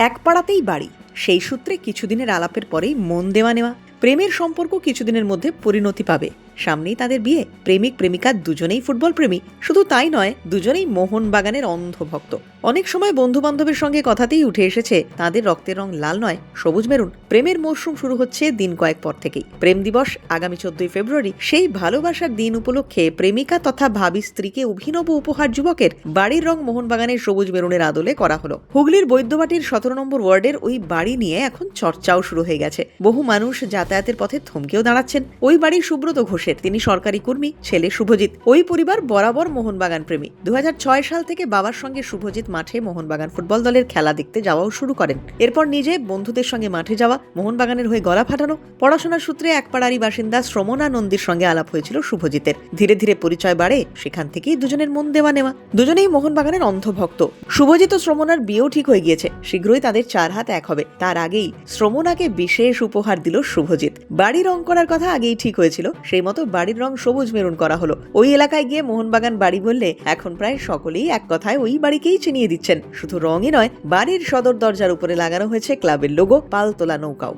এক পাড়াতেই বাড়ি, সেই সূত্রে কিছুদিনের আলাপের পরেই মন দেওয়া নেওয়া। প্রেমের সম্পর্ক কিছুদিনের মধ্যে পরিণতি পাবে। সামনেই তাদের বিয়ে। প্রেমিক প্রেমিকা দুজনেই ফুটবল প্রেমী। শুধু তাই নয়, দুজনেই মোহনবাগানের অন্ধভক্ত। অনেক সময় বন্ধু বান্ধবের সঙ্গে কথাতেই উঠে এসেছে তাদের রক্তের রং লাল নয়, সবুজ মেরুন। প্রেমের মরশুম শুরু হচ্ছে দিন কয়েক পর থেকেই। প্রেম দিবস আগামী 14ই ফেব্রুয়ারি। সেই ভালোবাসার দিন উপলক্ষে প্রেমিকা তথা ভাবী স্ত্রীকে অভিনব উপহার যুবকের। বাড়ির রং মোহনবাগানের সবুজ মেরুনের আদলে করা হলো। হুগলির বৈদ্যবাটির 17 নম্বর ওয়ার্ডের ওই বাড়ি নিয়ে এখন চর্চাও শুরু হয়ে গেছে। বহু মানুষ যাতায়াতের পথে থমকেও দাঁড়াচ্ছেন। ওই বাড়ির সুব্রত ঘোষের, তিনি সরকারি কর্মী, ছেলে শুভজিৎ। ওই পরিবার বরাবর মোহনবাগান প্রেমী। 2006 সাল থেকে বাবার সঙ্গে শুভজিৎ মাঠে মোহনবাগান ফুটবল দলের খেলা দেখতে যাওয়াও শুরু করেন। এরপর নিজে বন্ধুদের সঙ্গে মাঠে যাওয়া, মোহনবাগানের হয়ে গলা ফাটানো। পড়াশোনার সূত্রে এক পাড়ারই বাসিন্দা শ্রমণা নন্দীর সঙ্গে আলাপ হয়েছিল শুভজিতের। ধীরে ধীরে পরিচয় বাড়ে, সেখান থেকেই দুজনের মন দেওয়া নেওয়া। দুজনেই মোহনবাগানের অন্ধভক্ত। শুভজিৎ ও শ্রমণার বিয়েও ঠিক হয়ে গিয়েছে। শীঘ্রই তাদের 4 হাত এক হবে। তার আগেই শ্রমণাকে বিশেষ উপহার দিল শুভজিৎ। বাড়ি রং করার কথা আগেই ঠিক হয়েছিল, সেই মতো বাড়ির রং সবুজ মেরুন করা হলো। ওই এলাকায় গিয়ে মোহনবাগান বাড়ি বললে এখন প্রায় সকলেই এক কথায় ওই বাড়িকেই চিনিয়ে দিচ্ছেন। শুধু রঙই নয়, বাড়ির সদর দরজার উপরে লাগানো হয়েছে ক্লাবের লোগো, পালতোলা নৌকাও।